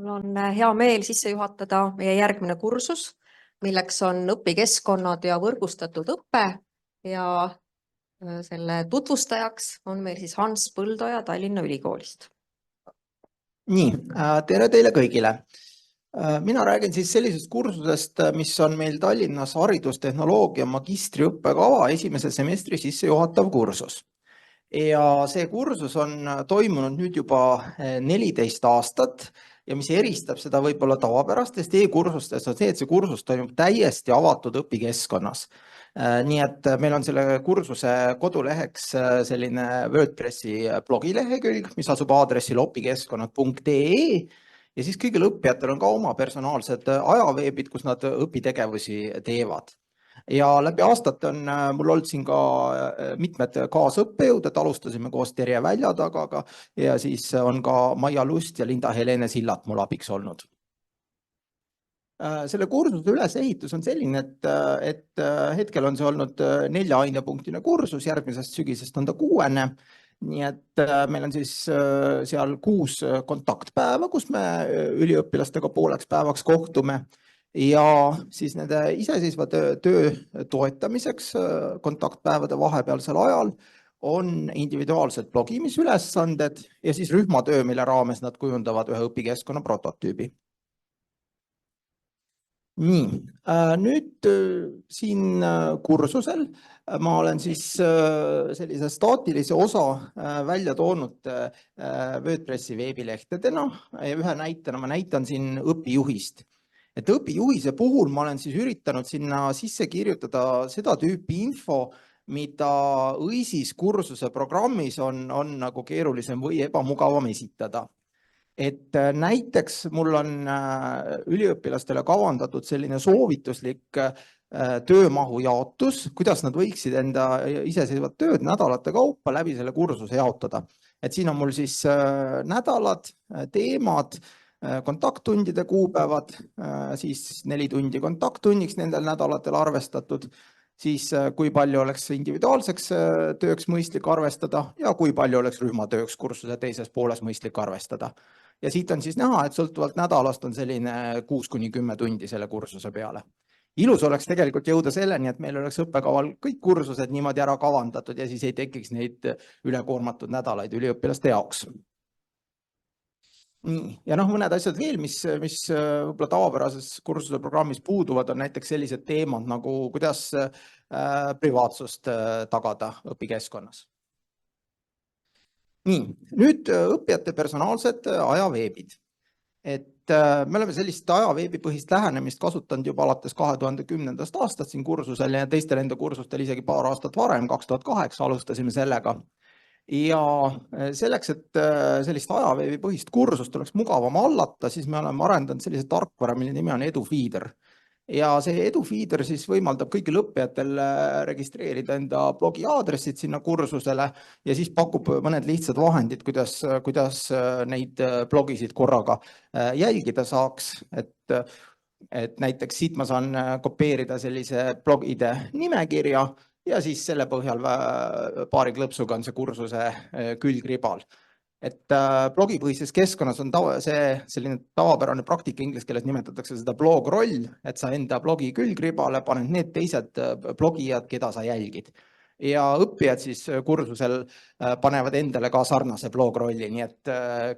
Mul on hea meel sisse juhatada meie järgmine kursus, milleks on õpikeskkonnad ja võrgustatud õpe ja selle tutvustajaks on meil siis Hans Põldoja Tallinna Ülikoolist. Nii, tere teile kõigile. Mina räägin siis sellisest kursusest, mis on meil Tallinnas haridustehnoloogia magistriõppekava esimese semestri sissejuhatav kursus. Ja see kursus on toimunud nüüd juba 14 aastat ja mis eristab seda võib-olla tavapärastest e-kursustest on see, et see kursus toimub täiesti avatud õpikeskkonnas. Nii et meil on selle kursuse koduleheks selline WordPressi blogilehekülg, mis asub aadressil opikeskkonnad.ee ja siis kõigil õppijatel on ka oma personaalsed ajaveebid, kus nad õpitegevusi teevad. Ja läbi aastate on mul olnud siin ka mitmed kaasõppejõud, et alustasime koos Terje Väljatagaga ja siis on ka Maia Lust ja Linda-Helene Sillat mul abiks olnud. Selle kursuse ülesehitus on selline, et hetkel on see olnud 4 ainepunktine kursus, järgmisest sügisest on ta 6. Nii et meil on siis seal 6 kontaktpäeva, kus me üliõpilastega pooleks päevaks kohtume. Ja siis nende iseseisva töö toetamiseks kontaktpäevade vahepealsel ajal on individuaalsed blogimisülesanded ja siis rühmatöö, mille raames nad kujundavad ühe õpikeskkonna prototüübi. Nii, nüüd siin kursusel ma olen siis sellise staatilise osa välja toonud WordPressi veebilehtedena ja ühe näitena ma näitan siin õpijuhist. Et õpijuhise puhul ma olen siis üritanud sinna sisse kirjutada seda tüüpi info, mida õisis kursuse programmis on nagu keerulisem või ebamugavam esitada. Et näiteks mul on üliõpilastele kavandatud selline soovituslik töömahu jaotus, kuidas nad võiksid enda iseseisvat tööd nädalate kaupa läbi selle kursuse jaotada. Et siin on mul siis nädalad, teemad, kontakttundide kuupäevad, siis 4 tundi kontakttunniks nendel nädalatel arvestatud, siis kui palju oleks individuaalseks tööks mõistlik arvestada ja kui palju oleks rühmatööks kursuse teises pooles mõistlik arvestada. Ja siit on siis näha, et sõltuvalt nädalast on selline 6–10 tundi selle kursuse peale. Ilus oleks tegelikult jõuda selleni, et meil oleks õppekaval kõik kursused niimoodi ära kavandatud ja siis ei tekiks neid ülekoormatud nädalaid üliõpilaste jaoks. Ja mõned asjad veel, mis võib-olla tavapärases kursuse programmis puuduvad, on näiteks sellised teemad nagu kuidas privaatsust tagada õpikeskkonnas. Nii, nüüd õppijate personaalsed ajaveebid. Et me oleme sellist ajaveebipõhist lähenemist kasutanud juba alates 2010. aastast siin kursusel ja teistel enda kursustel isegi paar aastat varem, 2008 alustasime sellega. Ja selleks, et sellist ajaveebipõhist kursust oleks mugavam hallata, siis me oleme arendanud sellise tarkvara, mille nimi on EduFeeder. Ja see EduFeeder siis võimaldab kõigil õppijatel registreerida enda blogi aadressid sinna kursusele ja siis pakub mõned lihtsad vahendid, kuidas neid blogisid korraga jälgida saaks. Et näiteks siit ma saan kopeerida sellise blogide nimekirja ja siis selle põhjal paari klõpsuga on see kursuse külgribal. Et blogipõhises keskkonnas on selline tavapärane praktika, inglise keeles nimetatakse seda blogroll, et sa enda blogi külgribale paned need teised blogijad, keda sa jälgid. Ja õppijad siis kursusel panevad endale ka sarnase blogrolli, nii et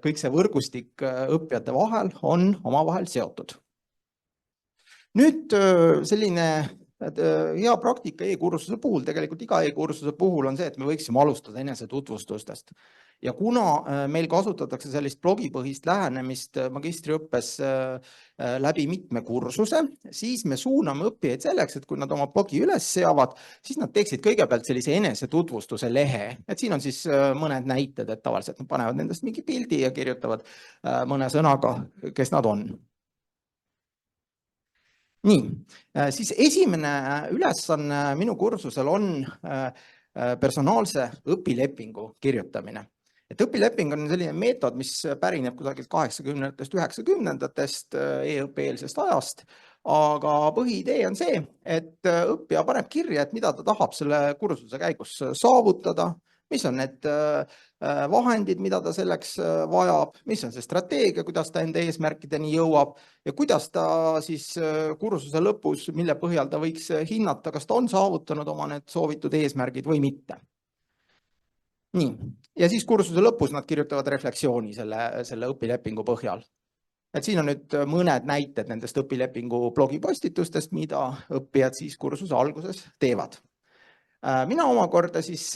kõik see võrgustik õppijate vahel on omavahel seotud. Nüüd selline hea praktika e-kursuse puhul, tegelikult iga e-kursuse puhul on see, et me võiksime alustada enese tutvustustest. Ja kuna meil kasutatakse sellist blogipõhist lähenemist magistriõppes läbi mitme kursuse, siis me suuname õppijaid selleks, et kui nad oma blogi üles seavad, siis nad teeksid kõigepealt sellise enese tutvustuse lehe. Et siin on siis mõned näited, et tavaliselt nad panevad nendest mingi pildi ja kirjutavad mõne sõnaga, kes nad on. Nii, siis esimene ülesanne minu kursusel on personaalse õpilepingu kirjutamine. Et õpileping on selline meetod, mis pärineb kusagilt 80-ndast, 90-ndatest e-õppeeelsest ajast, aga põhiidee on see, et õppija paneb kirja, et mida ta tahab selle kursuse käigus saavutada, mis on need vahendid, mida ta selleks vajab, mis on see strateegia, kuidas ta enda eesmärkideni jõuab ja kuidas ta siis kursuse lõpus, mille põhjal ta võiks hinnata, kas ta on saavutanud oma need soovitud eesmärgid või mitte. Nii, ja siis kursuse lõpus nad kirjutavad refleksiooni selle õpilepingu põhjal. Et siin on nüüd mõned näited nendest õpilepingu blogipostitustest, mida õppijad siis kursuse alguses teevad. Mina omakorda siis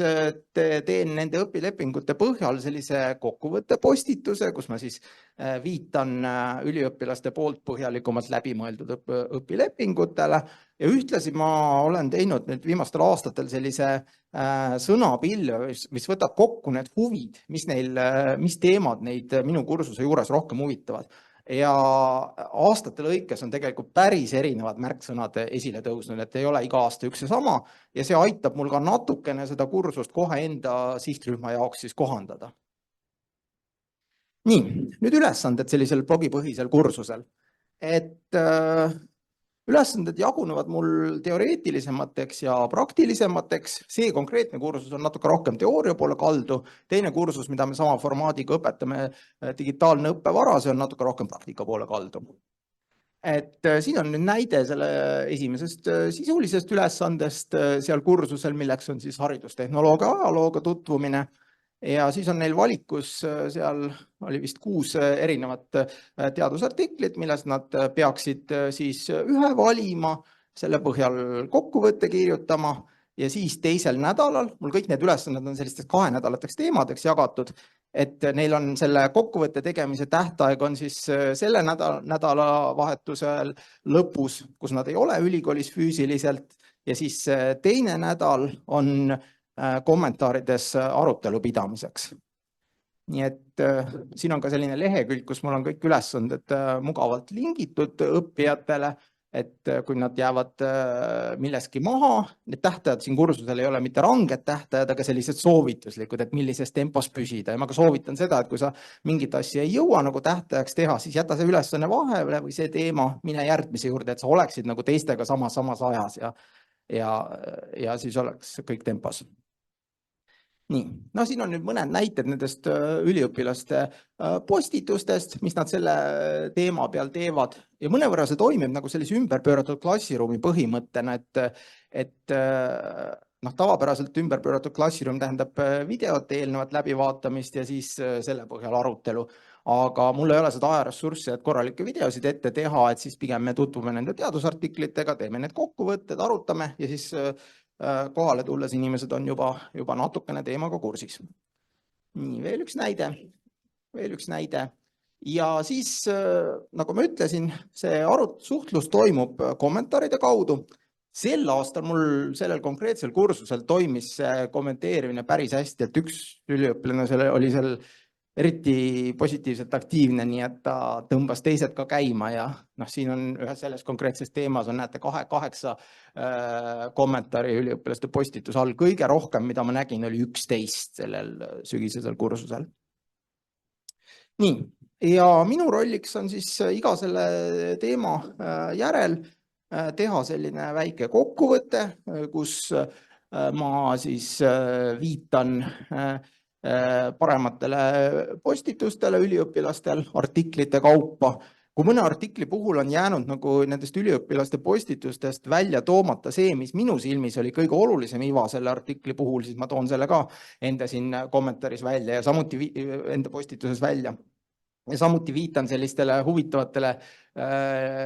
teen nende õpilepingute põhjal sellise kokkuvõtte postituse, kus ma siis viitan üliõpilaste poolt põhjalikumalt läbimõeldud õpilepingutele ja ühtlasi ma olen teinud nüüd viimastel aastatel sellise sõnapilve, mis võtab kokku need huvid, mis teemad neid minu kursuse juures rohkem huvitavad. Ja aastate lõikes on tegelikult päris erinevad märksõnad esile tõusnud, et ei ole iga aasta üks ja sama ja see aitab mul ka natukene seda kursust kohe enda sihtrühma jaoks siis kohandada. Nii, nüüd ülesanded sellisel blogipõhisel kursusel. Et ülesanded jagunevad mul teoreetilisemateks ja praktilisemateks. See konkreetne kursus on natuke rohkem teooria poole kaldu. Teine kursus, mida me sama formaadiga õpetame, digitaalne õppevara, see on natuke rohkem praktika poole kaldu. Et siin on nüüd näide selle esimesest sisulisest ülesandest seal kursusel, milleks on siis haridustehnoloogia ajalooga tutvumine. Ja siis on neil valikus, seal oli vist 6 erinevat teadusartiklit, milles nad peaksid siis ühe valima, selle põhjal kokkuvõtte kirjutama ja siis teisel nädalal, mul kõik need ülesanded on sellisteks 2 nädalateks teemadeks jagatud, et neil on selle kokkuvõtte tegemise tähtaeg on siis selle nädalavahetusel lõpus, kus nad ei ole ülikoolis füüsiliselt ja siis teine nädal on kommentaarides arutelu pidamiseks. Nii et siin on ka selline lehekülg, kus mul on kõik ülesanded mugavalt lingitud õppijatele, et kui nad jäävad milleski maha, need tähtajad siin kursusel ei ole mitte ranged tähtajad, aga sellised soovituslikud, et millises tempos püsida. Ja ma ka soovitan seda, et kui sa mingit asja ei jõua nagu tähtajaks teha, siis jäta see ülesanne vahele või see teema, mine järgmise juurde, et sa oleksid nagu teistega samas ajas ja siis oleks kõik tempos. Nii, no siin on nüüd mõned näited nendest üliõpilaste postitustest, mis nad selle teema peal teevad ja mõnevõrra see toimib nagu sellise ümberpööratud klassiruumi põhimõttena, et tavapäraselt ümberpööratud klassiruum tähendab videote eelnevat läbivaatamist ja siis selle põhjal arutelu, aga mul ei ole seda ajaressurssi, et korralikke videosid ette teha, et siis pigem me tutvume nende teadusartiklitega, teeme need kokkuvõtted, arutame ja siis kohale tulles inimesed on juba natukene teemaga kursis. Nii, veel üks näide. Ja siis, nagu ma ütlesin, see suhtlus toimub kommentaaride kaudu. Sel aastal mul sellel konkreetsel kursusel toimis kommenteerimine päris hästi, et üks üliõpilane oli seal eriti positiivselt aktiivne, nii et ta tõmbas teised ka käima ja siin on ühes selles konkreetses teemas on näete 8 kommentaari üliõpilaste postitus all. Kõige rohkem, mida ma nägin, oli 11 sellel sügisesel kursusel. Nii, ja minu rolliks on siis iga selle teema järel teha selline väike kokkuvõte, kus ma siis viitan parematele postitustele üliõpilastel artiklite kaupa. Kui mõne artikli puhul on jäänud nagu nendest üliõpilaste postitustest välja toomata see, mis minu silmis oli kõige olulisem iva selle artikli puhul, siis ma toon selle ka enda siin kommentaaris välja ja samuti enda postituses välja. Ja samuti viitan sellistele huvitavatele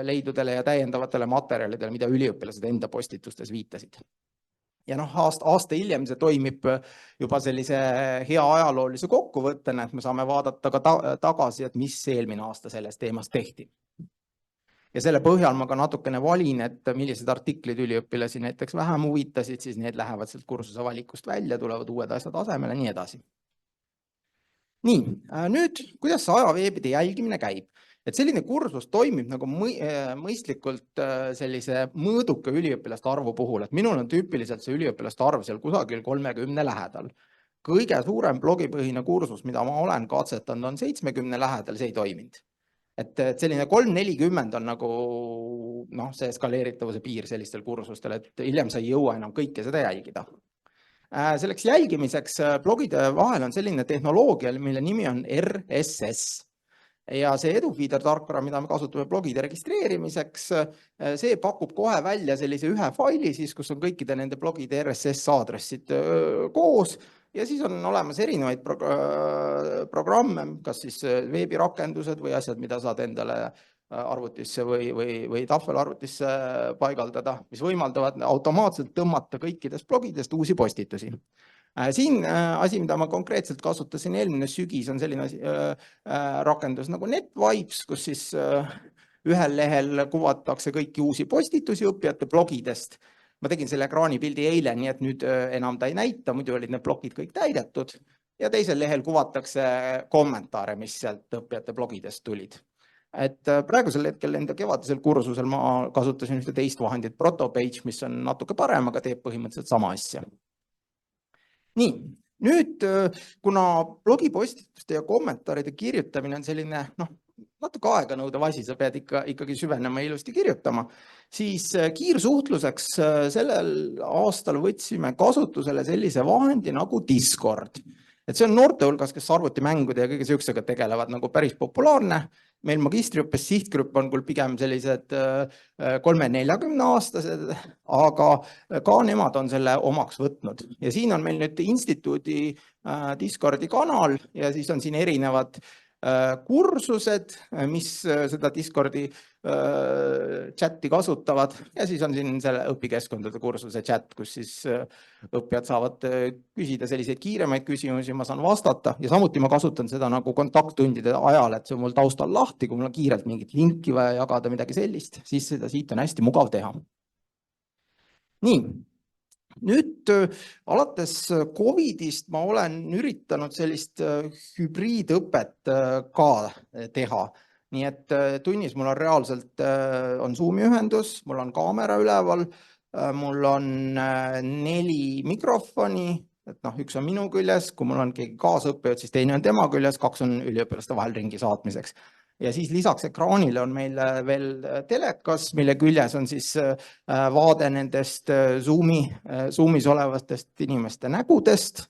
leidudele ja täiendavatele materjalidele, mida üliõpilased enda postitustes viitasid. Ja aasta hiljem see toimib juba sellise hea ajaloolise kokkuvõttena, et me saame vaadata ka tagasi, et mis eelmine aasta selles teemas tehti. Ja selle põhjal ma ka natukene valin, et millised artiklid üliõpilasi näiteks vähem huvitasid, siis need lähevad sealt kursuse valikust välja, tulevad uued asjad asemele, nii edasi. Nii, nüüd, kuidas see ajaveebide jälgimine käib? Et selline kursus toimib nagu mõistlikult sellise mõõduka üliõpilaste arvu puhul, et minul on tüüpiliselt see üliõpilaste arv seal kusagil 30 lähedal. Kõige suurem blogipõhine kursus, mida ma olen katsetanud, on 70 lähedal, see ei toiminud. Et selline 340 on nagu see eskaleeritavuse piir sellistel kursustel, et hiljem sa ei jõua enam kõike seda jälgida. Selleks jälgimiseks blogide vahel on selline tehnoloogia, mille nimi on RSS. Ja see Edufiider tarkvara, mida me kasutame blogide registreerimiseks, see pakub kohe välja sellise ühe faili, siis, kus on kõikide nende blogide RSS aadressid koos ja siis on olemas erinevaid programme, kas siis veebirakendused või asjad, mida saad endale arvutisse või tahvelarvutisse paigaldada, mis võimaldavad automaatselt tõmmata kõikidest blogidest uusi postitusi. Siin asi, mida ma konkreetselt kasutasin eelmine sügis, on selline rakendus nagu NetVibes, kus siis ühel lehel kuvatakse kõiki uusi postitusi õppijate blogidest. Ma tegin selle ekraanipildi eile, nii et nüüd enam ta ei näita, muidu olid need blogid kõik täidetud ja teisel lehel kuvatakse kommentaare, mis sealt õppijate blogidest tulid. Et praegusel hetkel enda kevadisel kursusel ma kasutasin ühte teist vahendit, Protopage, mis on natuke parem, aga teeb põhimõtteliselt sama asja. Nii, nüüd kuna blogipostituste ja kommentaaride kirjutamine on selline natuke aega nõudev asi, sa pead ikkagi süvenema ja ilusti kirjutama, siis kiirsuhtluseks sellel aastal võtsime kasutusele sellise vahendi nagu Discord. Et see on noorte hulgas, kes arvutimängude ja kõige sihukesega tegelevad nagu päris populaarne. Meil magistriõppes sihtgrupp on küll pigem sellised 3-40 aastased, aga ka nemad on selle omaks võtnud. Ja siin on meil nüüd instituudi Discordi kanal ja siis on siin erinevad kursused, mis seda Discordi chati kasutavad ja siis on siin selle õpikeskkondade kursuse chat, kus siis õppijad saavad küsida selliseid kiiremaid küsimusi, ma saan vastata ja samuti ma kasutan seda nagu kontakttundide ajal, et see on mul taustal lahti, kui mul on kiirelt mingit linki vaja jagada, midagi sellist, siis seda siit on hästi mugav teha. Nii. Nüüd alates Covidist ma olen üritanud sellist hübriidõpet ka teha. Nii et tunnis mul on reaalselt on Zoomi ühendus, mul on kaamera üleval, mul on 4 mikrofoni, et üks on minu küljes, kui mul on keegi kaasõppejad, siis teine on tema küljes, 2 on üliõpilaste vahel ringi saatmiseks. Ja siis lisaks ekraanile on meil veel telekas, mille küljes on siis vaade nendest Zoomis olevatest inimeste nägudest.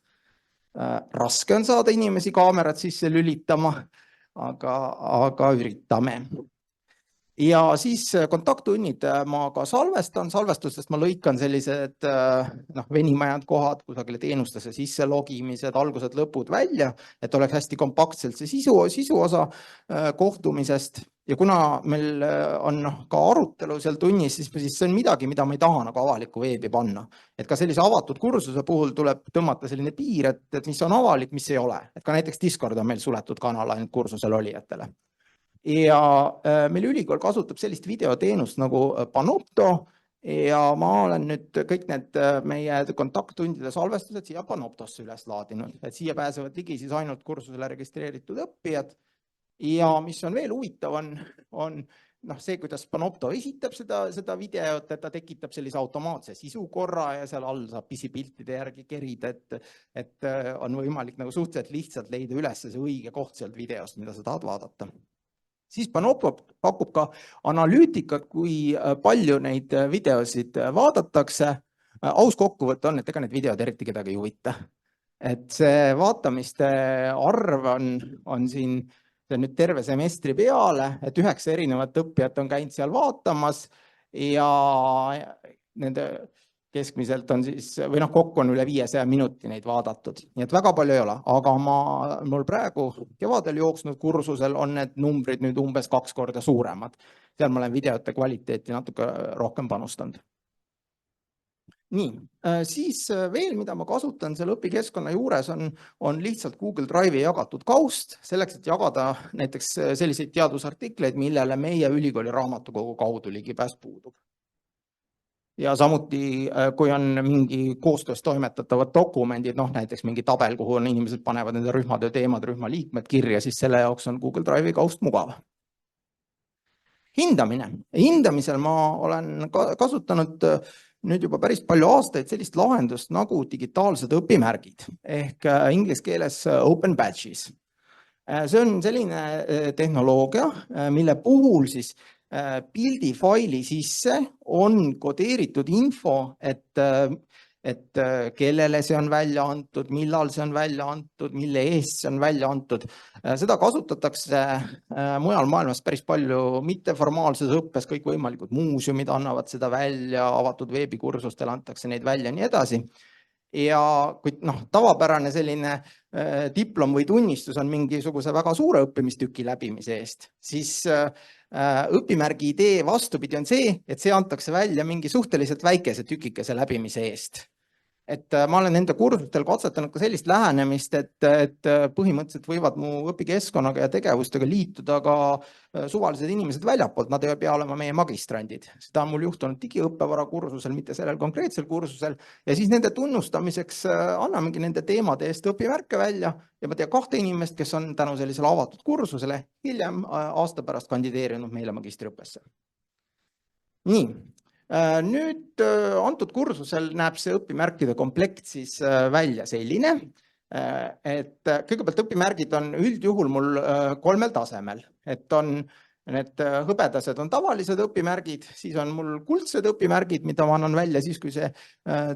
Raske on saada inimesi kaamerat sisse lülitama, aga üritame. Ja siis kontakttunnid ma ka salvestan, salvestustest ma lõikan sellised venimajad kohad, kusagile teenustesse sisse logimised, algused, lõpud välja, et oleks hästi kompaktselt see sisu osa kohtumisest. Ja kuna meil on ka arutelu seal tunnis, siis see on midagi, mida ma ei taha nagu avalikku veebi panna. Et ka sellise avatud kursuse puhul tuleb tõmmata selline piir, et mis on avalik, mis ei ole. Et ka näiteks Discord on meil suletud kanal ainult kursusel olijatele. Ja meil ülikool kasutab sellist videoteenust nagu Panopto ja ma olen nüüd kõik need meie kontakttundide salvestused siia Panoptosse üles laadinud, et siia pääsevad ligi siis ainult kursusele registreeritud õppijad. Ja mis on veel huvitav on see, kuidas Panopto esitab seda videot, et ta tekitab sellise automaatse sisukorra ja seal all saab pisipiltide järgi kerida, et on võimalik nagu suhteliselt lihtsalt leida üles see õige koht sealt videost, mida sa tahad vaadata. Siis Panopto pakub ka analüütikat, kui palju neid videosid vaadatakse. Aus kokkuvõte on, et ega need videod eriti kedagi ei huvita. Et see vaatamiste arv on siin nüüd terve semestri peale, et 9 erinevat õppijat on käinud seal vaatamas ja nende keskmiselt on siis, või kokku on üle 500 minuti neid vaadatud. Nii et väga palju ei ole, aga mul praegu kevadel jooksnud kursusel on need numbrid nüüd umbes 2 korda suuremad. Seal ma olen videote kvaliteeti natuke rohkem panustanud. Nii, siis veel, mida ma kasutan selle õpikeskkonna juures on lihtsalt Google Drive'i jagatud kaust, selleks, et jagada näiteks selliseid teadusartikleid, millele meie ülikooli raamatukogu kaudu ligipääs puudub. Ja samuti, kui on mingi koostöös toimetatavad dokumendid, näiteks mingi tabel, kuhu inimesed panevad nende rühmatöö teemad, rühma liikmed kirja, siis selle jaoks on Google Drive'i kaust mugav. Hindamine. Hindamisel ma olen kasutanud nüüd juba päris palju aastaid sellist lahendust nagu digitaalsed õpimärgid ehk inglise keeles open badges. See on selline tehnoloogia, mille puhul siis pildifaili sisse on kodeeritud info, et et kellele see on välja antud, millal see on välja antud, mille eest see on välja antud. Seda kasutatakse mujal maailmas päris palju mitteformaalses õppes, kõikvõimalikud muuseumid annavad seda välja, avatud veebikursustel antakse neid välja ja nii edasi. Ja kui tavapärane selline diplom või tunnistus on mingisuguse väga suure õppimistüki läbimise eest, siis õpimärgi idee vastupidi on see, et see antakse välja mingi suhteliselt väikese tükikese läbimise eest. Et ma olen enda kursustel katsetanud ka sellist lähenemist, et põhimõtteliselt võivad mu õpikeskkonnaga ja tegevustega liituda ka suvalised inimesed väljapoolt, nad ei pea olema meie magistrandid. Seda on mul juhtunud digiõppevara kursusel, mitte sellel konkreetsel kursusel, ja siis nende tunnustamiseks annamegi nende teemade eest õpimärke välja ja ma tean 2 inimest, kes on tänu sellisele avatud kursusele hiljem aasta pärast kandideerinud meile magistriõppesse. Nii. Nüüd antud kursusel näeb see õpimärkide komplekt siis välja selline, et kõigepealt õpimärgid on üldjuhul mul 3 tasemel, et on need hõbedased on tavalised õpimärgid, siis on mul kuldsed õpimärgid, mida ma annan välja siis, kui see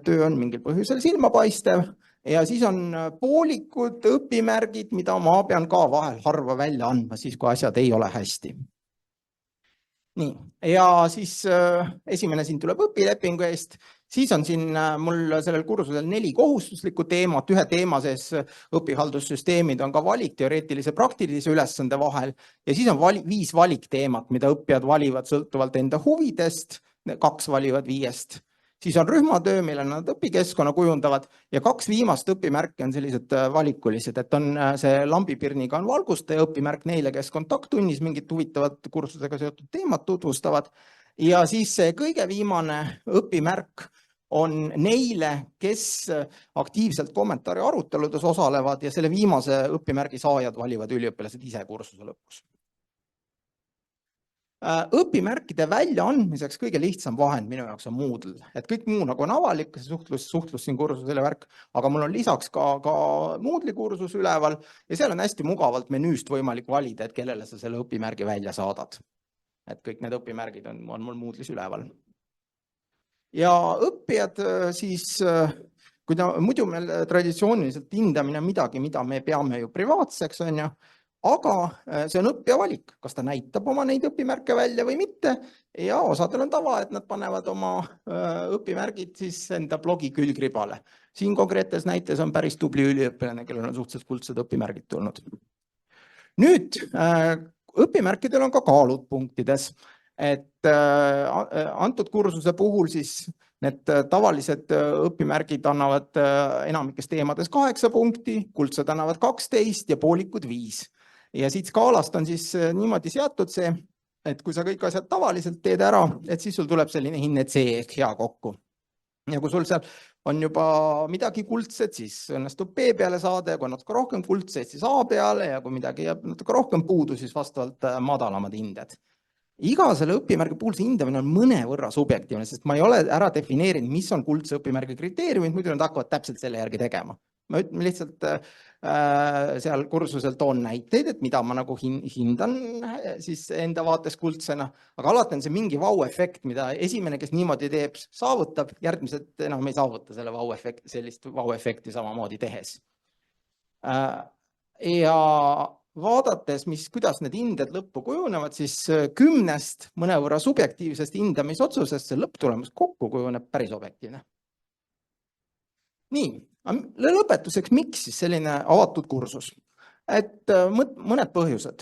töö on mingil põhjusel silmapaistev, ja siis on poolikud õpimärgid, mida ma pean ka vahel harva välja andma, siis kui asjad ei ole hästi. Nii, ja siis esimene siin tuleb õpilepingu eest, siis on siin mul sellel kursusel 4 kohustuslikku teemat, ühe teema sees õpihaldussüsteemid on ka valik teoreetilise praktilise ülesande vahel ja siis on 5 valikteemat, mida õppijad valivad sõltuvalt enda huvidest, 2 valivad 5. Siis on rühmatöö, mille nad õpikeskkonna kujundavad ja 2 viimast õpimärki on sellised valikulised, et on see lambipirniga on valgustaja õpimärk neile, kes kontakttunnis mingit huvitavat kursusega seotud teemat tutvustavad ja siis see kõige viimane õpimärk on neile, kes aktiivselt kommentaari aruteludes osalevad ja selle viimase õpimärgi saajad valivad üliõpilased ise kursuse lõpus. Õpimärkide väljaandmiseks kõige lihtsam vahend minu jaoks on Moodle, et kõik muu nagu on avalik, suhtlus siin kursusele värk, aga mul on lisaks ka Moodle'i kursus üleval ja seal on hästi mugavalt menüüst võimalik valida, et kellele sa selle õpimärgi välja saadad. Et kõik need õpimärgid on mul Moodle'is üleval. Ja õppijad siis, kui muidu meil traditsiooniliselt hindamine on midagi, mida me peame ju privaatseks, on ju, aga see on õppija valik, kas ta näitab oma neid õpimärke välja või mitte ja osadel on tava, et nad panevad oma õpimärgid siis enda blogi külgribale. Siin konkreetses näites on päris tubli üliõpilane, kellel on suhteliselt kuldsed õpimärgid tulnud. Nüüd, õpimärkidel on ka kaalud punktides, et antud kursuse puhul siis need tavalised õpimärgid annavad enamikes teemades 8 punkti, kuldsed annavad 12 ja poolikud 5. Ja siit skaalast on siis niimoodi seatud see, et kui sa kõik asjad tavaliselt teed ära, et siis sul tuleb selline hinne C ehk hea kokku. Ja kui sul seal on juba midagi kuldset, siis õnnestub B peale saada ja kui natuke rohkem kuldset, siis A peale ja kui midagi jääb natuke rohkem puudu, siis vastavalt madalamad hinded. Iga selle õpimärgi puhul see hindamine on mõnevõrra subjektiivne, sest ma ei ole ära defineerinud, mis on kuldse õpimärgi kriteeriumid, muidu nad hakkavad täpselt selle järgi tegema. Ma lihtsalt seal kursusel toon näiteid, et mida ma nagu hindan siis enda vaates kuldsena, aga alati on see mingi vau-efekt, mida esimene, kes niimoodi teeb, saavutab, järgmised enam ei saavuta selle sellist vau-efekti samamoodi tehes. Ja vaadates, kuidas need hinded lõppu kujunevad, siis 10 mõnevõrra subjektiivsest hindamisotsusest see lõpptulemus kokku kujuneb päris objektiivne. Nii, lõpetuseks, miks siis selline avatud kursus? Et mõned põhjused.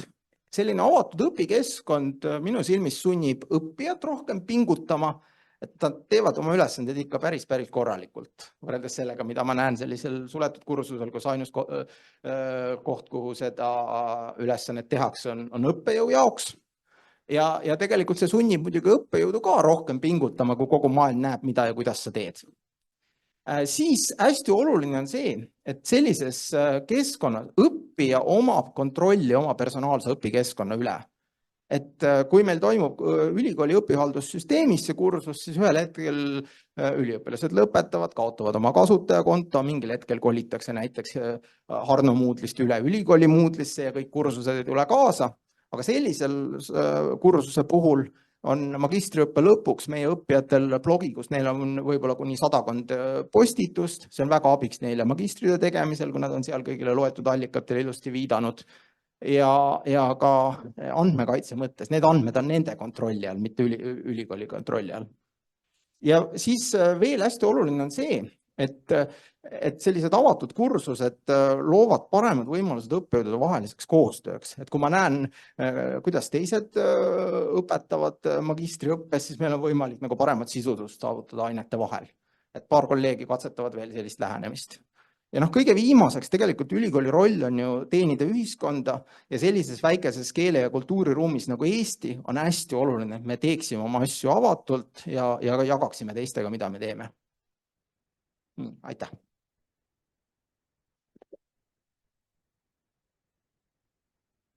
Selline avatud õpikeskkond minu silmis sunnib õppijat rohkem pingutama, et nad teevad oma ülesanded ikka päris korralikult. Võrreldes sellega, mida ma näen sellisel suletud kursusel, kus ainus koht, kuhu seda ülesannet tehakse, on õppejõu jaoks. Ja tegelikult see sunnib muidugi õppejõudu ka rohkem pingutama, kui kogu maailm näeb, mida ja kuidas sa teed. Siis hästi oluline on see, et sellises keskkonnas õppija omab kontrolli oma personaalse õpikeskkonna üle. Et kui meil toimub ülikooli õpihaldussüsteemis see kursus, siis ühel hetkel üliõpilased lõpetavad, kaotavad oma kasutajakonto, mingil hetkel kolitakse näiteks Harno Moodle'ist üle ülikooli Moodle'isse ja kõik kursused ei tule kaasa. Aga sellisel kursuse puhul on magistriõppe lõpuks meie õppijatel blogi, kus neil on võib-olla kuni 100 postitust, see on väga abiks neile magistritöö tegemisel, kui nad on seal kõigile loetud allikatele ilusti viidanud. Ja ka andmekaitse mõttes, need andmed on nende kontrolli all, mitte ülikooli kontrolli all. Ja siis veel hästi oluline on see, et sellised avatud kursused loovad paremad võimalused õppejõudude vaheliseks koostööks. Et kui ma näen, kuidas teised õpetavad magistriõppes, siis meil on võimalik nagu paremat sisusust saavutada ainete vahel. Et paar kolleegi katsetavad veel sellist lähenemist. Ja kõige viimaseks tegelikult ülikooli roll on ju teenida ühiskonda ja sellises väikeses keele- ja kultuuriruumis nagu Eesti on hästi oluline, et me teeksime oma asju avatult ja jagaksime teistega, mida me teeme. Aitäh!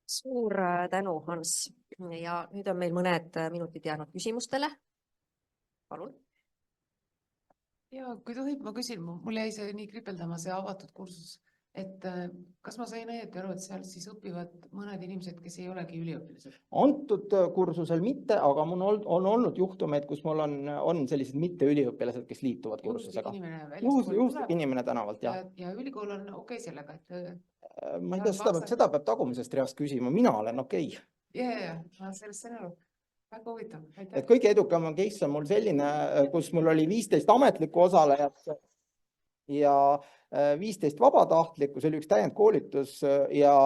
Suur tänu, Hans. Ja nüüd on meil mõned minutid jäänud küsimustele. Palun. Ja kui tohib, ma küsin, mul jäi see nii kripeldama, see avatud kursus, et kas ma sain õieti aru, et seal siis õpivad mõned inimesed, kes ei olegi üliõpilased? Antud kursusel mitte, aga mul on olnud juhtumeid, kus mul on sellised mitte üliõpilased, kes liituvad kursusega. Juhuslik inimene tänavalt, jah. Ja ülikool on okei sellega, et... Ma ei tea, seda peab tagumisest reast küsima, mina olen okei. Ja, sellest sain aru. Väga huvitav. Et kõige edukam case on mul selline, kus mul oli 15 ametlikku osalejat ja 15 vabatahtlikku, see oli üks täiendkoolitus ja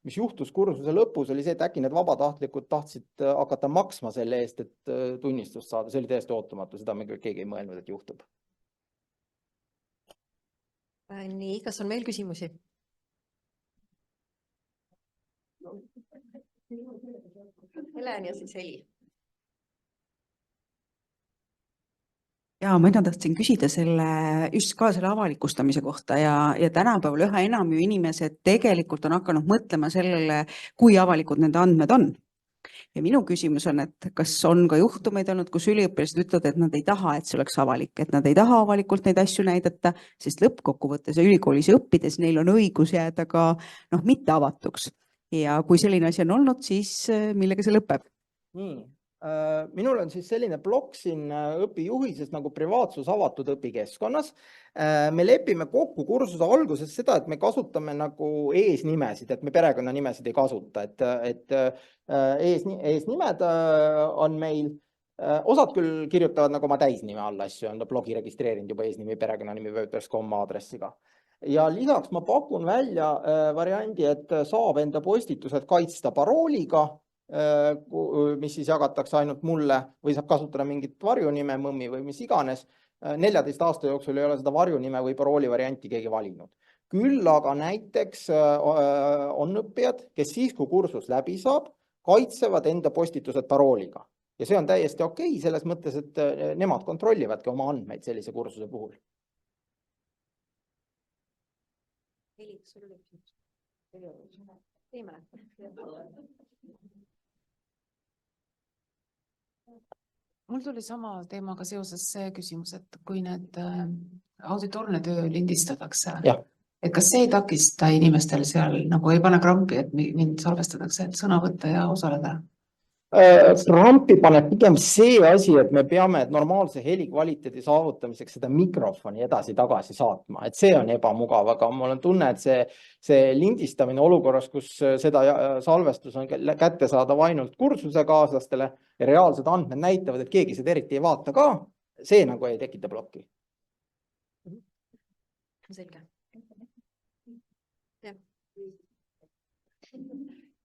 mis juhtus kursuse lõpus oli see, et äkki need vabatahtlikud tahtsid hakata maksma selle eest, et tunnistust saada. See oli täiesti ootamatu, seda me keegi ei mõelnud, et juhtub. Nii, kas on meil küsimusi? Helen ja siis Heli. Ja mina tahtsin küsida just ka selle avalikustamise kohta ja tänapäeval üha enam ju inimesed tegelikult on hakanud mõtlema sellele, kui avalikud nende andmed on. Ja minu küsimus on, et kas on ka juhtumeid olnud, kus üliõpilased ütlevad, et nad ei taha, et see oleks avalik, et nad ei taha avalikult neid asju näidata, sest lõppkokkuvõttes ülikoolis õppides neil on õigus jääda ka mitte avatuks. Ja kui selline asi on olnud, siis millega see lõpeb? Nii. Minul on siis selline blokk siin õpijuhises nagu privaatsus avatud õpikeskkonnas. Me lepime kokku kursuse alguses seda, et me kasutame nagu eesnimesid, et me perekonnanimesid ei kasuta, et eesnimed on meil, osad küll kirjutavad nagu oma täisnime alla asju, on blogi registreerinud juba eesnimi, perekonnanimi WordPress.com aadressiga. Ja lisaks ma pakun välja variandi, et saab enda postitused kaitsta parooliga, mis siis jagatakse ainult mulle või saab kasutada mingit varjunime, mõmmi või mis iganes. 14 aasta jooksul ei ole seda varjunime või parooli varianti keegi valinud. Küll aga näiteks on õppijad, kes siis, kui kursus läbi saab, kaitsevad enda postitused parooliga. Ja see on täiesti okei, selles mõttes, et nemad kontrollivadki oma andmeid sellise kursuse puhul. Heli, sul oli küsimus? Ei mäleta. Mul tuli sama teemaga seoses see küsimus, et kui need auditoorne töö lindistatakse, et kas see ei takista inimestel seal nagu ei pane krampi, et mind salvestatakse, et sõna võtta ja osaleda? Krampi paneb pigem see asi, et me peame normaalse heli kvaliteedi saavutamiseks seda mikrofoni edasi-tagasi saatma, et see on ebamugav, aga mul on tunne, et see lindistamine olukorras, kus seda salvestus on kättesaadav ainult kursusekaaslastele ja reaalsed andmed näitavad, et keegi seda eriti ei vaata ka, see nagu ei tekita plokki. Selge.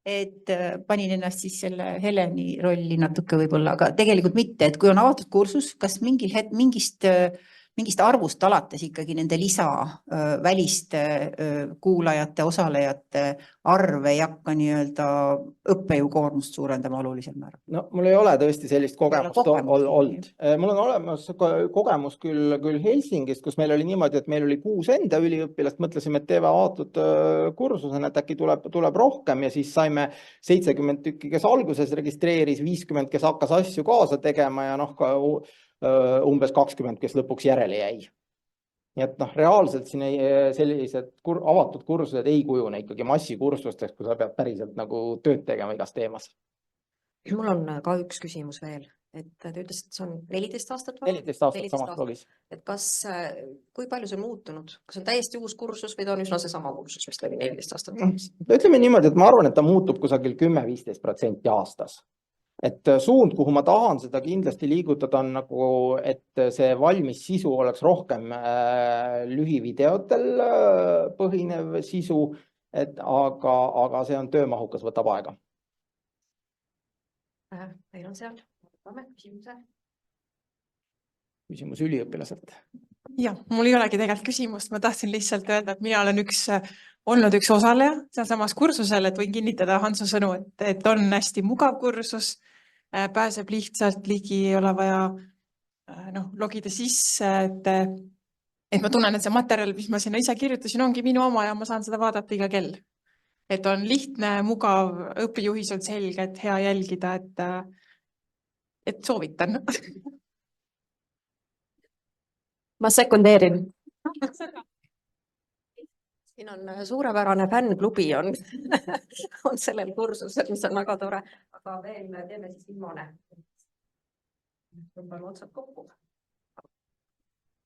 Et panin ennast siis selle Heleni rolli natuke võib-olla, aga tegelikult mitte, et kui on avatud kursus, kas mingist arvust alates ikkagi nende väliste kuulajate, osalejate arve ei hakka nii-öelda õppejõukoormust suurendama olulisel määral? No mul ei ole tõesti sellist kogemust olnud. Mul on olemas kogemus küll Helsingist, kus meil oli niimoodi, et meil oli 6 enda üliõpilast, mõtlesime, et teeme avatud kursusena, et äkki tuleb rohkem ja siis saime 70 tükki, kes alguses registreeris, 50, kes hakkas asju kaasa tegema ja umbes 20, kes lõpuks järele jäi. Nii et reaalselt siin sellised avatud kursused ei kujune ikkagi massikursusteks, kui sa pead päriselt nagu tööd tegema igas teemas. Mul on ka üks küsimus veel. et te ütlesite, see on 14 aastat 14 aastat 14 samas aastat. blogis. et kui palju see on muutunud, kas on täiesti uus kursus või ta on üsna seesama kursus, mis ta oli 14 aastat tagasi? Ütleme niimoodi, et ma arvan, et ta muutub kusagil 10-15% aastas. Et suund, kuhu ma tahan seda kindlasti liigutada, on nagu, et see valmis sisu oleks rohkem lühivideotel põhinev sisu, aga see on töömahukas, võtab aega. Meil on seal, küsimuse. Küsimus üliõpilaselt. Jah, mul ei olegi tegelikult küsimust, ma tahtsin lihtsalt öelda, et mina olen olnud üks osaleja sealsamas kursusel, et võin kinnitada Hansu sõnu, et on hästi mugav kursus, pääseb lihtsalt ligi, ei ole vaja logida sisse, et ma tunnen, et see materjal, mis ma sinna ise kirjutasin, ongi minu oma ja ma saan seda vaadata iga kell. Et on lihtne, mugav, õpijuhis on selge, et hea jälgida, et soovitan. Ma sekundeerin. Siin on suurepärane fännklubi on sellel kursusel, mis on väga tore, aga veel teeme siis ilmane. Tõmbame otsad kokku.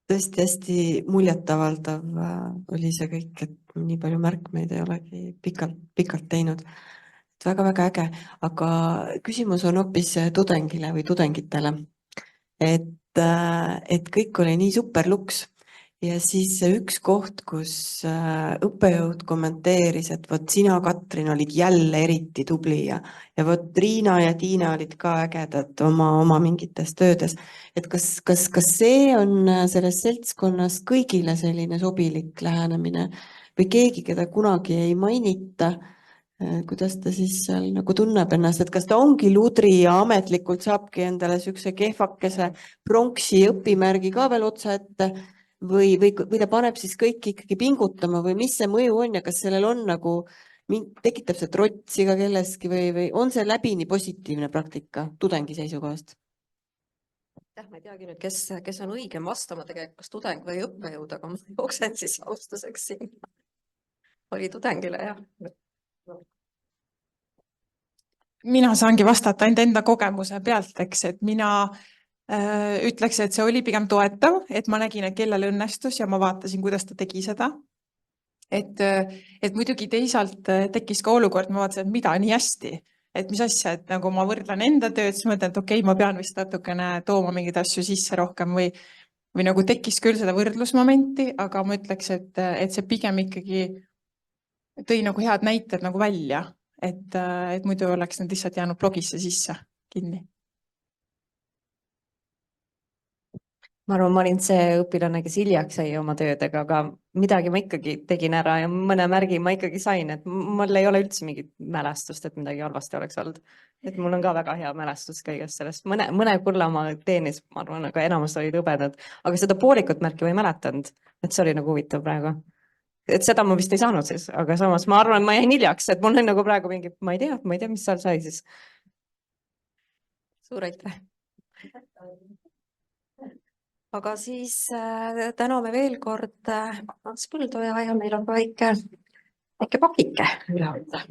Tõesti hästi muljetavaldav oli see kõik, et nii palju märkmeid ei olegi pikalt teinud. Väga-väga äge, aga küsimus on hoopis tudengile või tudengitele, et kõik oli nii super luks ja siis üks koht, kus õppejõud kommenteeris, et vot sina, Katrin, olid jälle eriti tubli ja vot Riina ja Tiina olid ka ägedad oma mingites töödes. Et kas see on selles seltskonnas kõigile selline sobilik lähenemine või keegi, keda kunagi ei mainita, kuidas ta siis seal nagu tunneb ennast, et kas ta ongi ludri ja ametlikult saabki endale sükse kehvakese pronksi õpimärgi ka veel otsa ette või ta paneb siis kõik ikkagi pingutama või mis see mõju on ja kas sellel on nagu, tekitab see trotsi ka kelleski või on see läbini positiivne praktika tudengi seisukohast? Ma ei teagi nüüd, kes on õigem vastama tegelikult, kas tudeng või õppejõud, aga ma jooksen siis austuseks siin. Oli tudengile, jah. Mina saangi vastata ainult enda kogemuse pealt, et mina ütleks, et see oli pigem toetav, et ma nägin, et kellel õnnestus ja ma vaatasin, kuidas ta tegi seda. Et muidugi teisalt tekkis ka olukord, ma vaatasin, et mida nii hästi, et mis asja, et nagu ma võrdlen enda tööd, siis mõtlen, et okei, ma pean vist natukene tooma mingeid asju sisse rohkem või nagu tekkis küll seda võrdlusmomenti, aga ma ütleks, et see pigem ikkagi tõi nagu head näited nagu välja, et muidu oleks need lihtsalt jäänud blogisse sisse kinni. Ma arvan, ma olin see õpilane, kes hiljaks sai oma töödega, aga midagi ma ikkagi tegin ära ja mõne märgi ma ikkagi sain, et mul ei ole üldse mingit mälestust, et midagi halvasti oleks olnud. Et mul on ka väga hea mälestus kõigest sellest. Mõne kulla ma teenis, ma arvan, aga enamus olid õbedad, aga seda poolikut märki ma ei mäletanud, et see oli nagu huvitav praegu. Et seda ma vist ei saanud siis, aga samas ma arvan, et ma jäin hiljaks, et mul on nagu praegu mingi, ma ei tea, mis seal sai siis. Suur aitäh. Aga siis täname veel kord Ants Põldoja ja meil on ka väike pakike üle anda.